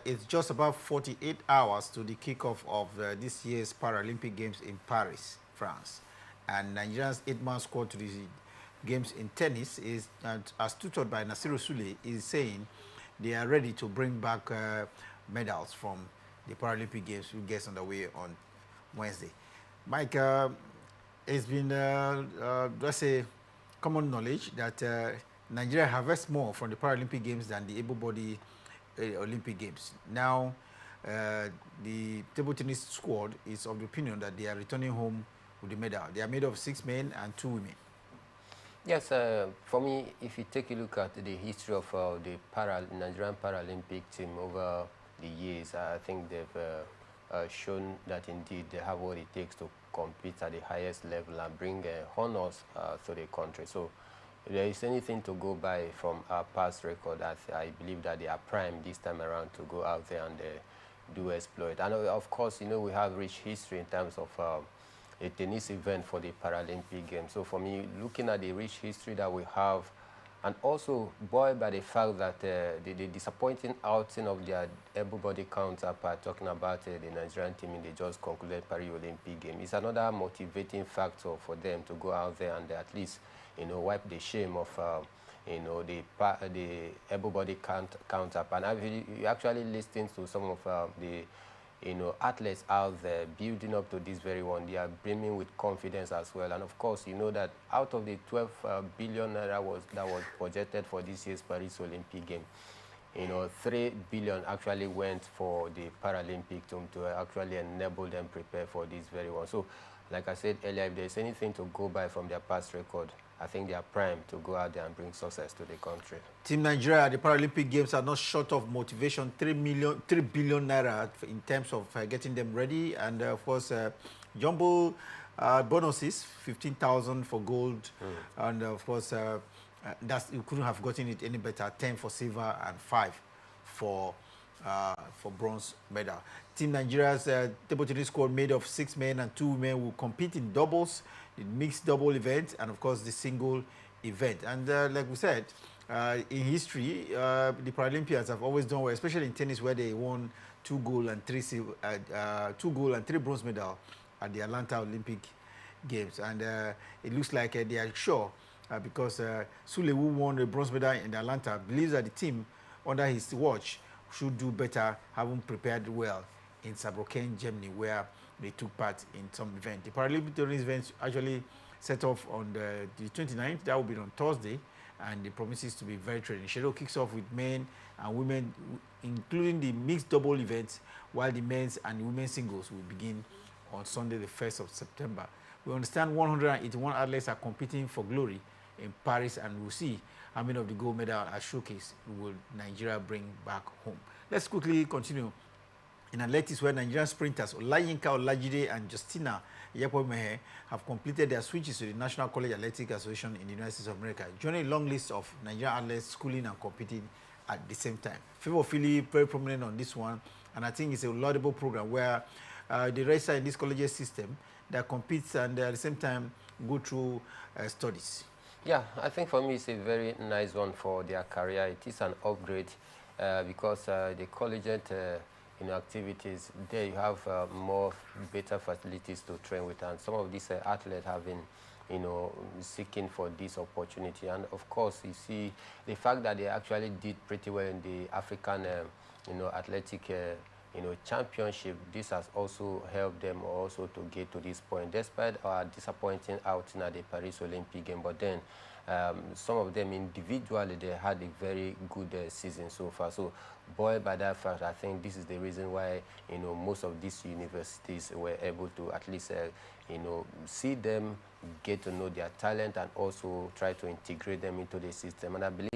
It's just about 48 hours to the kickoff of this year's Paralympic Games in Paris, France. And Nigeria's 8-man squad to the games in tennis is, as tutored by Nasiru Sule, is saying they are ready to bring back medals from the Paralympic Games, which gets underway on Wednesday. Mike, it's been, let's say, common knowledge that Nigeria harvests more from the Paralympic Games than the able-bodied Olympic Games. Now, the table tennis squad is of the opinion that they are returning home with the medal. They are made of 6 men and 2 women. Yes, for me, if you take a look at the history of the Nigerian Paralympic team over the years, I think they've shown that indeed they have what it takes to compete at the highest level and bring honors to the country. So if there is anything to go by from our past record, I believe that they are primed this time around to go out there and do exploit. And of course, you know, we have rich history in terms of a tennis event for the Paralympic Games. So for me, looking at the rich history that we have, and also buoyed by the fact that the disappointing outing of their able-bodied counterpart, talking about the Nigerian team in the just concluded Paris Olympic Game, is another motivating factor for them to go out there and at least, you know, wipe the shame of, you know, the able-bodied counterpart. And you actually listen to some of the, you know, athletes out there building up to this very one. They are brimming with confidence as well. And of course, you know that out of the 12 billion naira that was projected for this year's Paris Olympic Game, you know, 3 billion actually went for the Paralympic team to actually enable them prepare for this very one. So, like I said earlier, if there's anything to go by from their past record, I think they are primed to go out there and bring success to the country. Team Nigeria at the Paralympic Games are not short of motivation. 3 billion naira in terms of getting them ready, and of course, jumbo bonuses, 15,000 for gold, and of course, you couldn't have gotten it any better. 10 for silver and 5 for bronze medal. Team Nigeria's table tennis squad made of 6 men and 2 women will compete in doubles, the mixed double event, and of course the single event. And like we said, in history, the Paralympians have always done well, especially in tennis, where they won 2 gold and 3 bronze medals at the Atlanta Olympic Games. And it looks like they are sure, because Sule, who won the bronze medal in Atlanta, believes that the team under his watch should do better, having prepared well in Saarbrücken, Germany, where they took part in some event. The Paralympic tennis event actually set off on the 29th. That will be on Thursday, and it promises to be very thrilling. The schedule kicks off with men and women, including the mixed double events, while the men's and women's singles will begin on Sunday, the 1st of September. We understand 181 athletes are competing for glory in Paris, and we'll see how many of the gold medal are showcased will Nigeria bring back home. Let's quickly continue in athletics, where Nigerian sprinters Olayinka Olajide and Justina Yepomehe have completed their switches to the National College Athletic Association in the United States of America, joining a long list of Nigerian athletes schooling and competing at the same time. Favor Philip, very prominent on this one, and I think it's a laudable program where the racer in this colleges system that competes and at the same time go through studies. Yeah, I think for me it's a very nice one for their career. It is an upgrade because the collegiate activities, there you have more better facilities to train with, and some of these athletes have been, you know, seeking for this opportunity. And of course, you see the fact that they actually did pretty well in the African, you know, athletic, you know, championship. This has also helped them also to get to this point, despite our disappointing outing at the Paris Olympic Game. But then some of them individually, they had a very good season so far. So buoyed by that fact, I think this is the reason why, you know, most of these universities were able to at least, you know, see them, get to know their talent, and also try to integrate them into the system. And I believe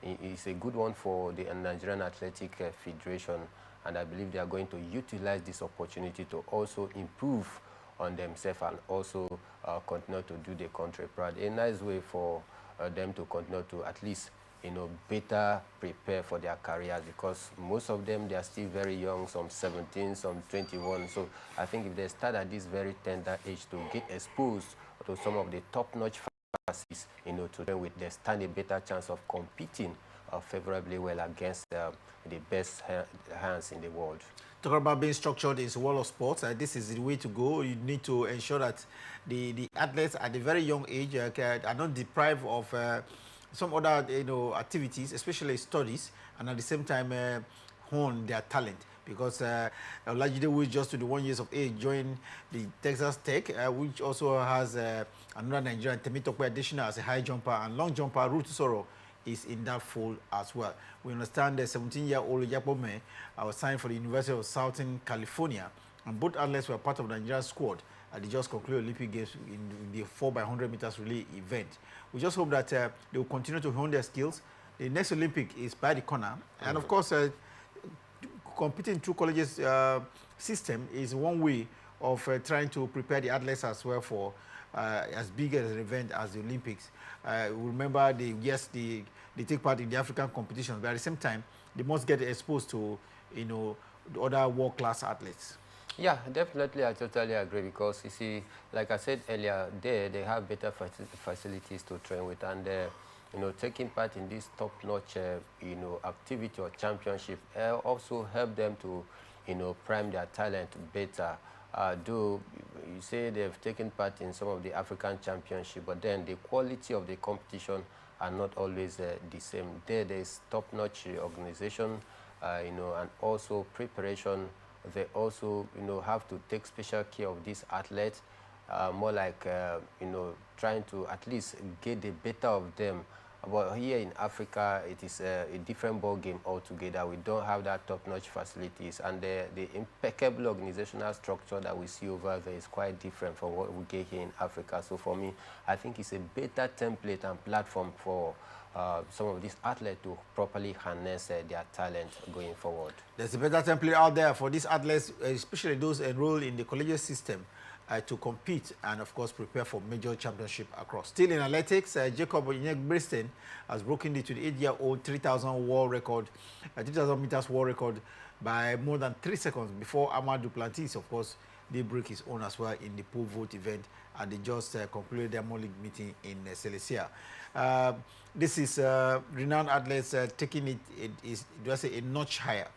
it's a good one for the Nigerian Athletic Federation, and I believe they are going to utilize this opportunity to also improve on themselves and also continue to do the country proud. A nice way for them to continue to at least, you know, better prepare for their careers, because most of them, they are still very young, some 17, some 21. So I think if they start at this very tender age to get exposed to some of the top-notch facilities, you know, to them, they stand a better chance of competing favorably well against the best hands in the world. Talking about being structured in the world of sports, this is the way to go. You need to ensure that the athletes at a very young age are not deprived of some other activities, especially studies, and at the same time hone their talent. Because Olajide, who is just 21 years of age, joined the Texas Tech, which also has another Nigerian, Temitope Additional, as a high jumper, and long jumper, Ruth Soro, is in that fold as well. We understand the 17-year-old Yapome was signed for the University of Southern California, and both athletes were part of the Nigerian squad at the just concluded Olympic Games in the 4x100 meters relay event. We just hope that they will continue to hone their skills. The next Olympic is by the corner, and of course, competing through colleges system is one way of trying to prepare the athletes as well for as big as an event as the Olympics. Remember, they take part in the African competitions, but at the same time, they must get exposed to, the other world-class athletes. Yeah, definitely, I totally agree, because you see, like I said earlier, they have better facilities to train with, and taking part in this top-notch, activity or championship also help them to, prime their talent better. Though you say they've taken part in some of the African championship, but then the quality of the competition are not always the same. There's top-notch organization, and also preparation. They also, have to take special care of these athletes, more like, trying to at least get the better of them. But here in Africa, it is a different ball game altogether. We don't have that top-notch facilities, and the impeccable organizational structure that we see over there is quite different from what we get here in Africa. So for me, I think it's a better template and platform for some of these athletes to properly harness their talent going forward. There's a better template out there for these athletes, especially those enrolled in the collegiate system, to compete and, of course, prepare for major championship across. Still in athletics, Jacob Onyek-Bristen has broken the 28-year-old 3,000 world record, 3,000 meters world record by more than 3 seconds before Amadou Duplantis, of course, they break his own as well in the pole vault event, and they just concluded their morning meeting in Celestia. This is renowned athletes taking it do I say, a notch higher.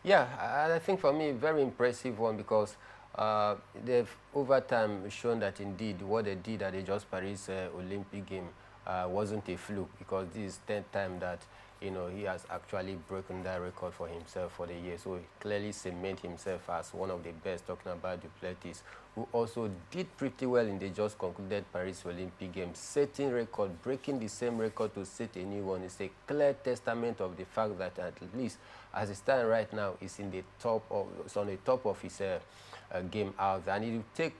Yeah, I think for me, very impressive one, because they've over time shown that indeed what they did at the Just Paris Olympic game wasn't a fluke, because this is the 10th time that he has actually broken that record for himself for the year. So he clearly cement himself as one of the best, talking about Duplantis, who also did pretty well in the just concluded Paris Olympic Games, setting record, breaking the same record to set a new one. It's a clear testament of the fact that at least as it stands right now, it's on the top of his game out there, and it will take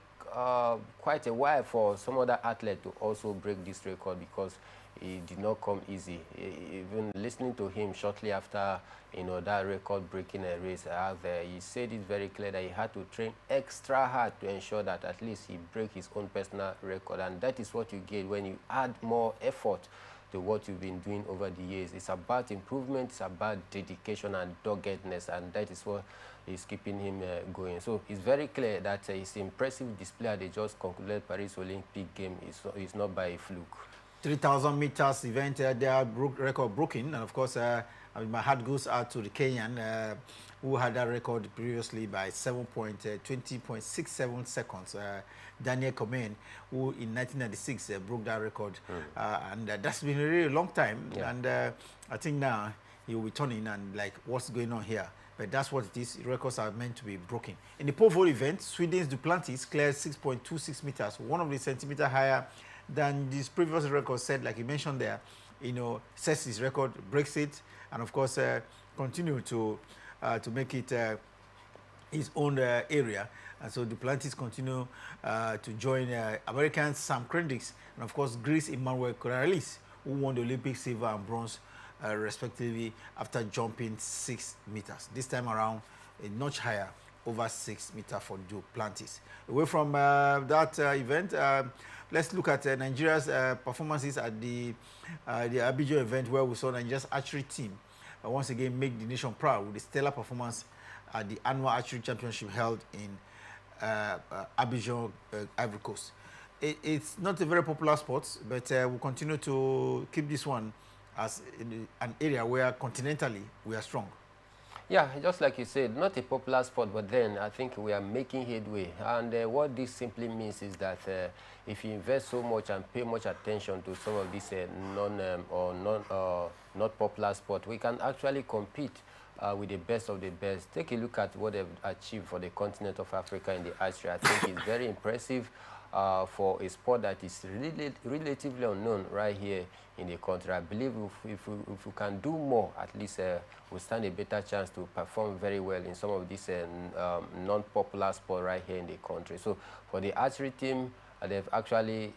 quite a while for some other athlete to also break this record, because it did not come easy. Even listening to him shortly after that record-breaking race out there, he said it very clear that he had to train extra hard to ensure that at least he break his own personal record, and that is what you get when you add more effort to what you've been doing over the years. It's about improvement, it's about dedication and doggedness, and that is what is keeping him going. So it's very clear that his impressive display at the just concluded Paris Olympic game is not by a fluke. 3,000 meters event, their record broken, and of course, my heart goes out to the Kenyan who had that record previously by 20.67 seconds. Daniel Komen, who in 1996 broke that record, and that's been a really long time. Yeah. And I think now he will be turning and like, what's going on here? But that's what it is. Records are meant to be broken. In the pole vault event, Sweden's Duplantis cleared 6.26 meters, 1 centimeter higher than this previous record set, like you mentioned there. Sets his record, breaks it, and of course continue to make it his own area. And so Duplantis continue to join American Sam Kendricks and of course Greece Emmanuel Koralis, who won the Olympic silver and bronze respectively after jumping 6 meters. This time around, a notch higher, over 6 meters for Duplantis. Away from that event, let's look at Nigeria's performances at the Abidjan event, where we saw Nigeria's archery team once again make the nation proud with a stellar performance at the annual archery championship held in Abidjan, Ivory Coast. It's not a very popular sport, but we'll continue to keep this one as in an area where continentally we are strong. Yeah, just like you said, not a popular sport, but then I think we are making headway. And what this simply means is that if you invest so much and pay much attention to some of these not popular sport, we can actually compete with the best of the best. Take a look at what they've achieved for the continent of Africa in the archery. I think it's very impressive for a sport that is relatively unknown right here in the country. I believe if we can do more, at least we'll stand a better chance to perform very well in some of these non-popular sports right here in the country. So for the archery team, they've actually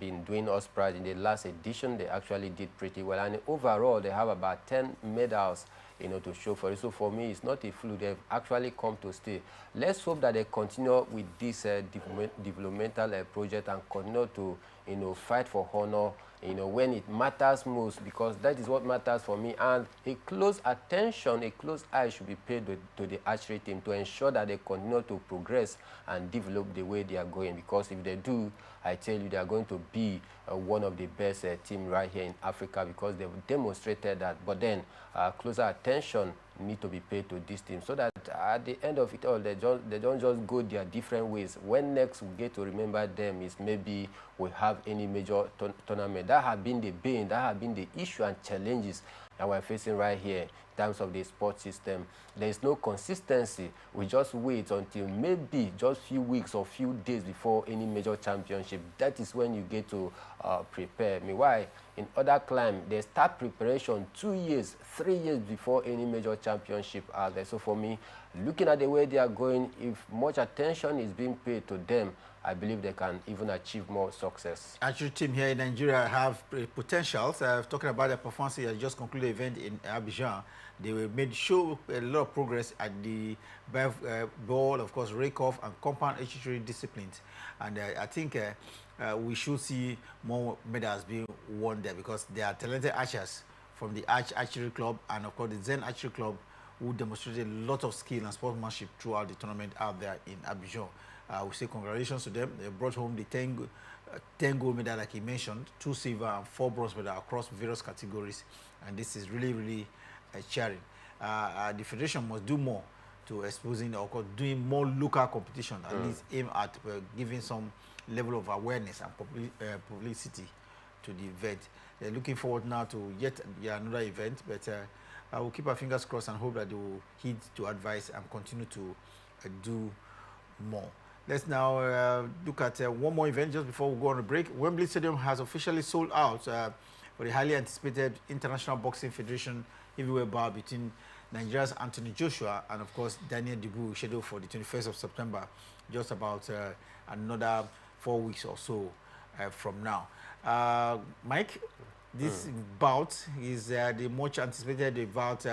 been doing us proud. In the last edition, they actually did pretty well. And overall, they have about 10 medals, to show for it. So for me, it's not a fluke. They've actually come to stay. Let's hope that they continue with this developmental project and continue to, fight for honor, when it matters most, because that is what matters for me. And a close attention, a close eye should be paid to the archery team to ensure that they continue to progress and develop the way they are going. Because if they do, I tell you, they are going to be one of the best teams right here in Africa, because they've demonstrated that. But then closer attention need to be paid to this team, so that at the end of it all, they don't just go their different ways. When next we get to remember them is maybe we have any major tournament. That have been the bane, that have been the issue and challenges that we're facing right here in terms of the sports system. There is no consistency. We just wait until maybe just few weeks or few days before any major championship. That is when you get to prepare. Meanwhile, in other climes, they start preparation 2 years, 3 years before any major championship are there. So for me, looking at the way they are going, if much attention is being paid to them, I believe they can even achieve more success. Archery team here in Nigeria have potentials. Talking about the performance, I just concluded the event in Abidjan. They made show a lot of progress at the ball, of course, rake-off and compound archery disciplines. And I think we should see more medals being won there, because they are talented archers from the Archery Club and, of course, the Zen Archery Club, who demonstrated a lot of skill and sportsmanship throughout the tournament out there in Abidjan. We say congratulations to them. They brought home the 10 gold medal, like he mentioned, 2 silver and 4 bronze medals across various categories. And this is really, really cheering. The federation must do more to exposing, or doing more local competition, at least aim at giving some level of awareness and publicity to the event. They're looking forward now to yet another event, but I will keep our fingers crossed and hope that they will heed to advice and continue to do more. Let's now look at one more event just before we go on a break. Wembley Stadium has officially sold out for the highly anticipated International Boxing Federation heavyweight bout between Nigeria's Anthony Joshua and, of course, Daniel Dubois, scheduled for the 21st of September, just about another 4 weeks or so from now. Mike, this bout is the much anticipated bout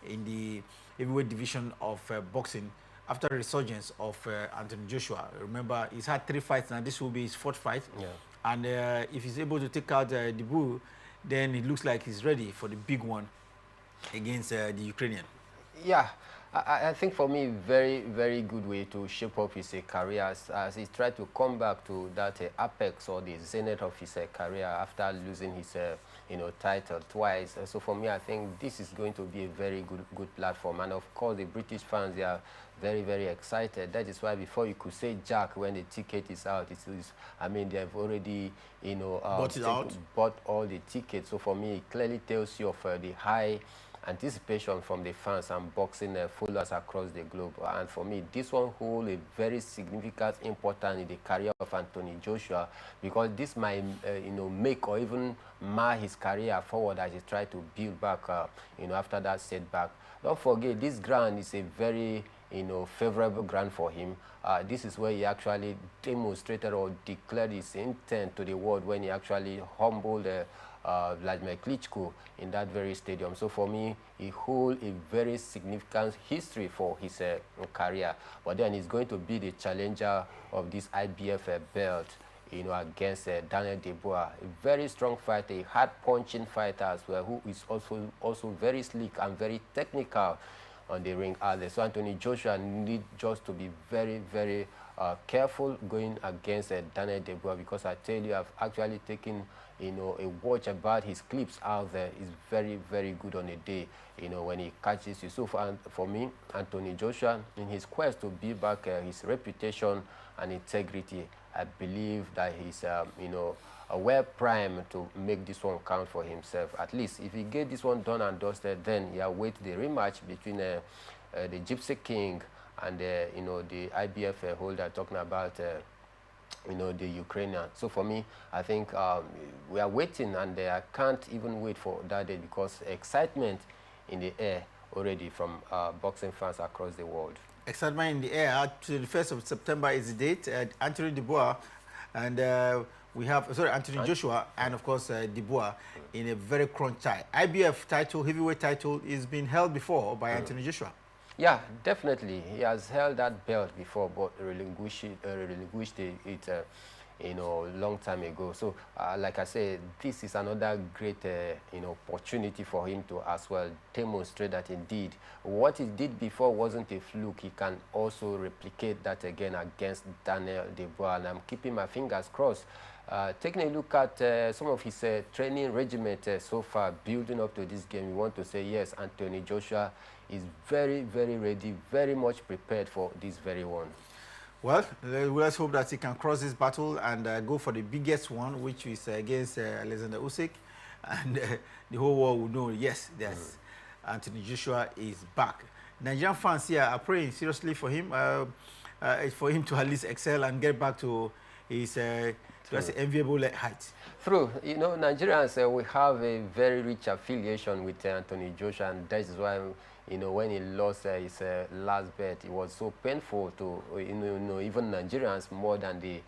in the heavyweight division of boxing after the resurgence of Anthony Joshua. Remember, he's had 3 fights now. This will be his 4th fight. Yeah. And if he's able to take out Dubois, then it looks like he's ready for the big one against the Ukrainian. Yeah, I think for me, very, very good way to shape up his career as he tried to come back to that apex or the zenith of his career after losing his title twice. So for me, I think this is going to be a very good platform. And of course, the British fans, they are very, very excited. That is why before you could say Jack when the ticket is out, I mean, they've already, bought all the tickets. So for me, it clearly tells you of the high anticipation from the fans and boxing followers across the globe. And for me, this one holds a very significant importance in the career of Anthony Joshua, because this might, make or even mar his career forward as he tries to build back, after that setback. Don't forget, this ground is a very, favorable ground for him. This is where he actually demonstrated or declared his intent to the world when he actually humbled Vladimir Klitschko in that very stadium. So for me, he holds a very significant history for his career. But then he's going to be the challenger of this IBF belt, against Daniel Dubois, a very strong fighter, a hard-punching fighter as well, who is also very slick and very technical on the ring. So Anthony Joshua needs just to be very, very careful going against Daniel Dubois, because I tell you, I've actually taken a watch about his clips out there. Is very, very good on a day, when he catches you. So for me, Anthony Joshua, in his quest to build back his reputation and integrity, I believe that he's, well primed to make this one count for himself. At least if he get this one done and dusted, then he awaits the rematch between the Gypsy King and the IBF holder, talking about the Ukrainian. So for me, I think we are waiting, and I can't even wait for that day, because excitement in the air already from boxing fans across the world. Excitement in the air. To the 1st of September is the date. Anthony Dubois and we have, Anthony Joshua and, of course, Dubois in a very crunch tie. IBF title, heavyweight title, is being held before by Anthony Joshua. Yeah, definitely. He has held that belt before, but relinquished it long time ago. So, like I said, this is another great, opportunity for him to as well demonstrate that indeed what he did before wasn't a fluke. He can also replicate that again against Daniel Dubois, and I'm keeping my fingers crossed. Taking a look at some of his training regiment so far, building up to this game, we want to say yes, Anthony Joshua is very, very ready, very much prepared for this very one. Well, let's hope that he can cross this battle and go for the biggest one, which is against Alexander Usyk, and the whole world will know, yes, Anthony Joshua is back. Nigerian fans here are praying seriously for him to at least excel and get back to his enviable height. True. Nigerians, we have a very rich affiliation with Anthony Joshua, and that is why, when he lost his last bet, it was so painful to, even Nigerians more than the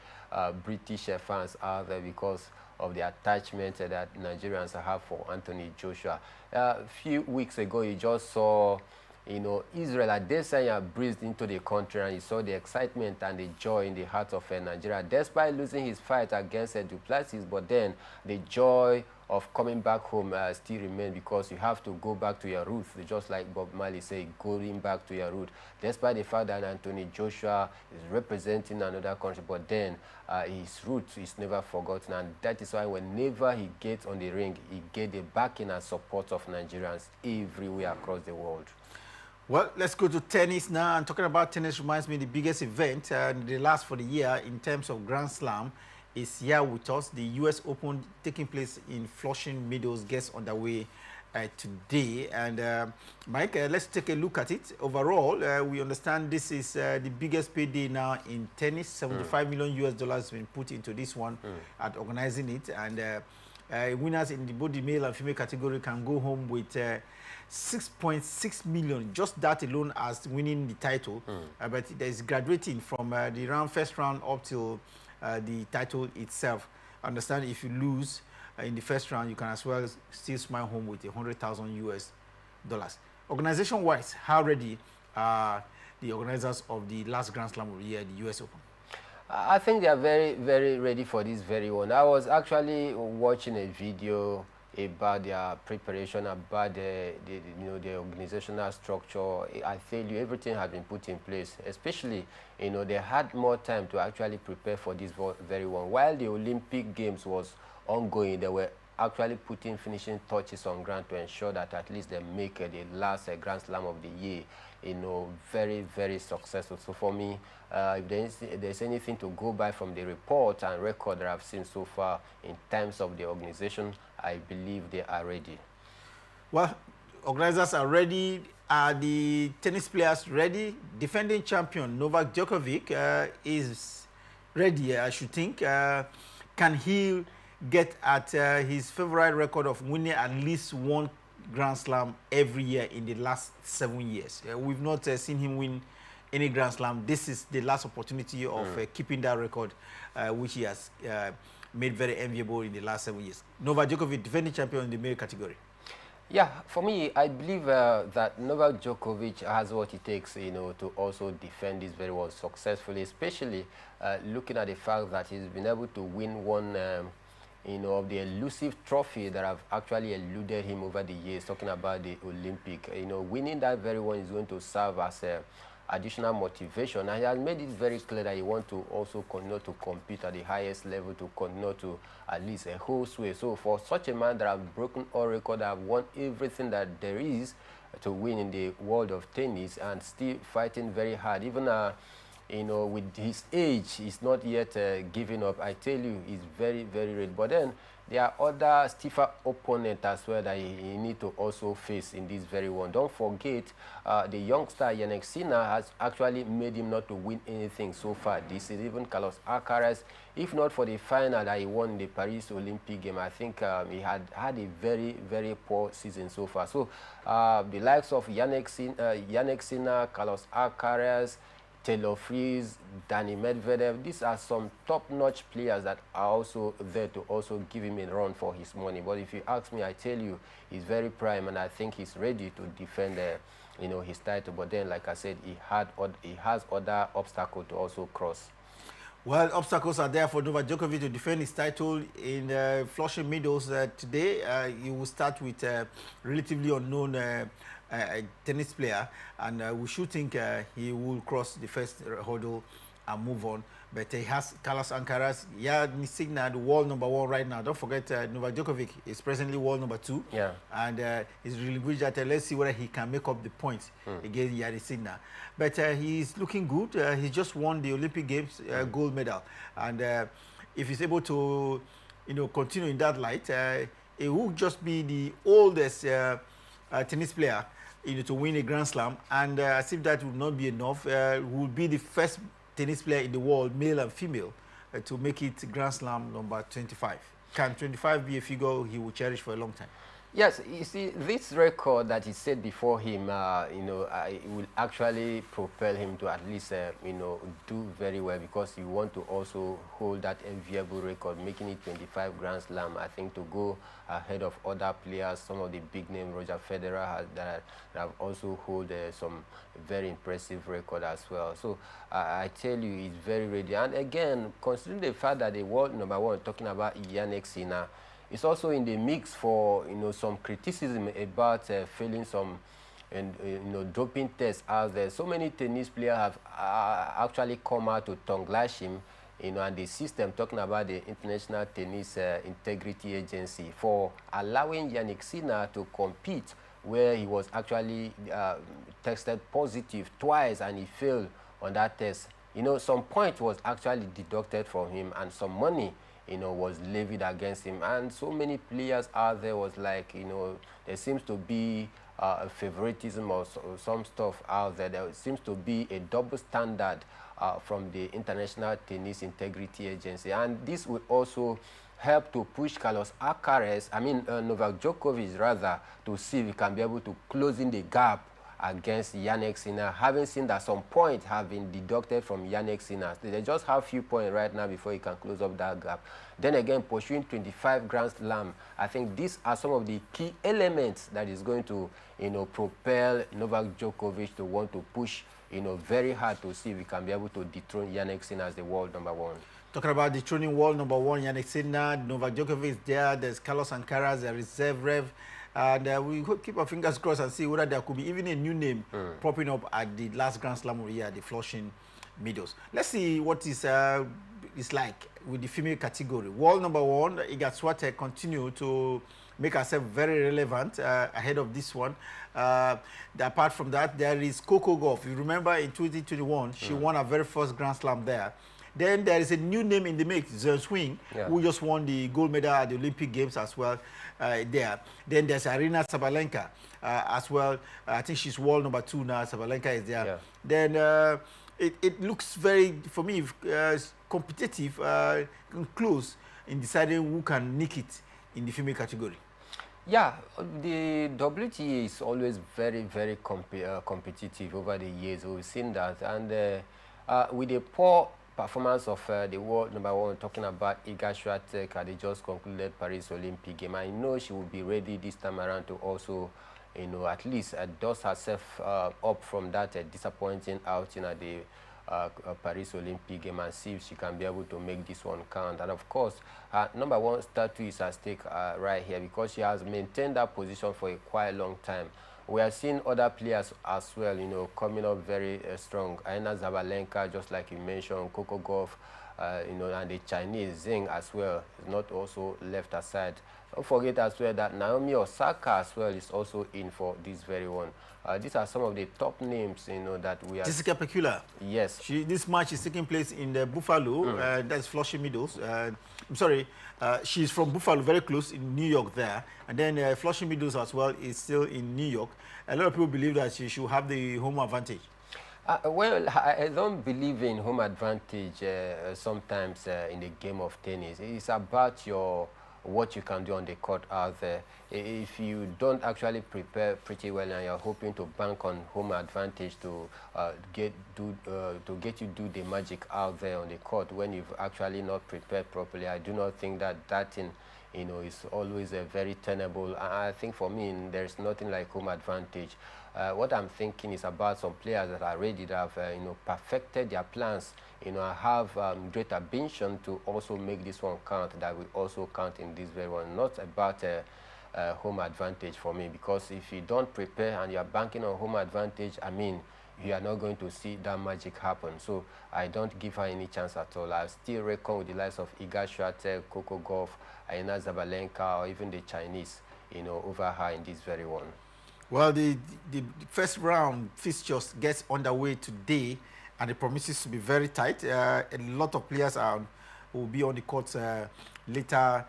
British fans out there, because of the attachment that Nigerians have for Anthony Joshua. A few weeks ago, you just saw, Israel Adesanya breezed into the country, and you saw the excitement and the joy in the heart of Nigeria, despite losing his fight against Duplessis. But then the joy of coming back home still remains, because you have to go back to your roots, just like Bob Marley said, going back to your root. Despite the fact that Anthony Joshua is representing another country, but then his roots is never forgotten, and that is why whenever he gets on the ring, he gets the backing and support of Nigerians everywhere across the world. Well, let's go to tennis now. And talking about tennis reminds me, the biggest event, the last for the year in terms of Grand Slam, is here with us. The U.S. Open taking place in Flushing Meadows gets underway today. And Mike, let's take a look at it. Overall, we understand this is the biggest payday now in tennis. $75 million has been put into this one at organizing it. And winners in both the male and female category can go home with 6.6 million, just that alone as winning the title. But there's graduating from the first round up till the title itself. Understand, if you lose in the first round, you can as well still smile home with $100,000. Organization-wise, how ready are the organizers of the last Grand Slam of the year, the US Open? I think they are very, very ready for this very one. I was actually watching a video about their preparation, about the organizational structure. I tell you, everything has been put in place. Especially, they had more time to actually prepare for this very one. While the Olympic Games was ongoing, they were actually putting finishing touches on ground to ensure that at least they make the last Grand Slam of the year, very, very successful. So for me, if there's anything to go by from the report and record that I've seen so far in terms of the organization, I believe they are ready. Well, organizers are ready. Are the tennis players ready? Defending champion Novak Djokovic is ready, I should think. Can he get at his favorite record of winning at least one Grand Slam every year in the last 7 years? We've not seen him win any Grand Slam. This is the last opportunity of keeping that record, which he has made very enviable in the last 7 years. Novak Djokovic, defending champion in the male category. Yeah, for me, I believe that Novak Djokovic has what it takes, to also defend this very well successfully, especially looking at the fact that he's been able to win one of the elusive trophy that have actually eluded him over the years, talking about the Olympic. Winning that very one is going to serve as additional motivation. And he has made it very clear that he wants to also continue to compete at the highest level, to continue to at least hold sway. So for such a man that has broken all records, that have won everything that there is to win in the world of tennis, and still fighting very hard, even you know, with his age, he's not yet giving up. I tell you, he's very, very ready. But then there are other stiffer opponents as well that he need to also face in this very one. Don't forget, the youngster Yannick Sinner has actually made him not to win anything so far this season. Even Carlos Alcaraz, if not for the final that he won in the Paris Olympic game, I think he had a very, very poor season so far. So the likes of Yannick Sinner, Carlos Alcaraz, Taylor Fritz, Danny Medvedev, these are some top-notch players that are also there to also give him a run for his money. But if you ask me, I tell you, he's very prime, and I think he's ready to defend you know, his title. But then, like I said, he has other obstacles to also cross. Well, obstacles are there for Novak Djokovic to defend his title in Flushing Meadows today. He will start with relatively unknown tennis player, and we should think he will cross the first hurdle and move on. But he has Carlos Alcaraz, Nissigna, the world #1 right now. Don't forget, Novak Djokovic is presently world #2. Yeah. And he's relinquished that. Let's see whether he can make up the points against Nissigna. But he's looking good. He just won the Olympic Games gold medal. And if he's able to, you know, continue in that light, it will just be the oldest tennis player, you know, to win a Grand Slam. And as if that would not be enough, will be the first tennis player in the world, male and female, to make it Grand Slam number 25. Can 25 be a figure he will cherish for a long time? Yes, you see, this record that he set before him, you know, it will actually propel him to at least, you know, do very well, because you want to also hold that enviable record, making it 25 Grand Slam. I think to go ahead of other players, some of the big name, Roger Federer, that have also hold some very impressive record as well. So I tell you, he's very ready. And again, considering the fact that the world #1, talking about Yannick Sinner, it's also in the mix for, you know, some criticism about failing some, you know, doping tests out there. So many tennis players have actually come out to tongue lash him, you know, and the system, talking about the International Tennis Integrity Agency, for allowing Yannick Sinner to compete where he was actually tested positive twice and he failed on that test. You know, some point was actually deducted from him, and some money, you know, was levied against him. And so many players out there was like, you know, there seems to be a favoritism or some stuff out there. There seems to be a double standard from the International Tennis Integrity Agency. And this will also help to push Carlos Alcaraz, Novak Djokovic rather, to see if he can be able to close in the gap against Yannick Sinner, having seen that some points have been deducted from Yannick Sinner. They just have few points right now before he can close up that gap. Then again, pursuing 25 Grand Slam, I think these are some of the key elements that is going to, you know, propel Novak Djokovic to want to push, you know, very hard to see if he can be able to dethrone Yannick Sinner as the world #1. Talking about dethroning world #1, Yannick Sinner, Novak Djokovic is there. There's Carlos Alcaraz, there is Zverev. And we hope, keep our fingers crossed and see whether there could be even a new name popping up at the last Grand Slam of the year at the Flushing Meadows. Let's see what is like with the female category. World #1, Iga Swiatek continue to make herself very relevant ahead of this one. Apart from that, there is Coco Gauff. You remember in 2021, she won her very first Grand Slam there. Then there is a new name in the mix, Zheng Swing, who just won the gold medal at the Olympic Games as well there. Then there's Aryna Sabalenka as well. I think she's world #2 now. Sabalenka is there. Yeah. Then it looks very, for me, competitive and close in deciding who can nick it in the female category. Yeah, the WTA is always very, very competitive over the years. We've seen that. And with the poor performance of the world #1, talking about Iga Swiatek, they just concluded Paris Olympic game. I know she will be ready this time around to also, you know, at least dust herself up from that disappointing outing at the Paris Olympic game and see if she can be able to make this one count. And of course, #1 statue is at stake right here, because she has maintained that position for a quite long time. we are seeing other players as well, you know, coming up very strong. Aina Zabalenka, just like you mentioned, Coco Gauff, you know, and the Chinese Zheng as well is not also left aside. Don't forget as well that Naomi Osaka as well is also in for this very one. These are some of the top names, you know, that we are... Jessica Pegula. Yes. This match is taking place in the Buffalo. That's Flushing Meadows. I'm sorry. She's from Buffalo, very close in New York there. And then Flushing Meadows as well is still in New York. A lot of people believe that she should have the home advantage. Well, I don't believe in home advantage sometimes in the game of tennis. It's about what you can do on the court out there. If you don't actually prepare pretty well and you're hoping to bank on home advantage to get you do the magic out there on the court when you've actually not prepared properly, I do not think that thing, you know, is always very tenable. I think for me, there's nothing like home advantage. What I'm thinking is about some players that are ready, that have you know, perfected their plans, you know, have great ambition to also make this one count, that will also count in this very one. Not about home advantage for me, because if you don't prepare and you're banking on home advantage, I mean, you are not going to see that magic happen. So I don't give her any chance at all. I still reckon with the likes of Iga Swiatek, Coco Gauff, Aina Zabalenka, or even the Chinese, you know, over her in this very one. Well, the first round fixtures gets underway today, and it promises to be very tight. A lot of players will be on the court later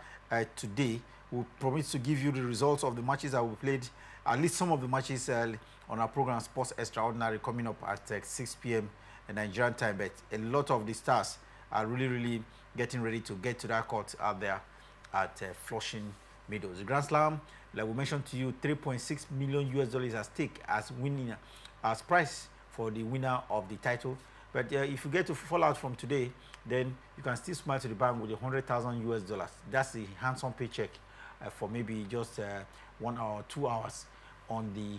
today. We'll promise to give you the results of the matches that we played, at least some of the matches on our program, Sports Extraordinary, coming up at 6 p.m. Nigerian time. But a lot of the stars are really getting ready to get to that court out there at Flushing Meadows. The Grand Slam, like we mentioned to you, $3.6 million US at stake as winning, as prize for the winner of the title. But if you get to fall out from today, then you can still smile to the bank with $100,000 US. That's the handsome paycheck for maybe just 1 hour, 2 hours on the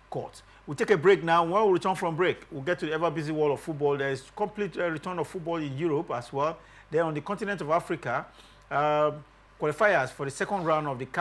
court. We'll take a break now. When we return from break, we'll get to the ever-busy world of football. There is complete return of football in Europe as well. Then on the continent of Africa, qualifiers for the second round of the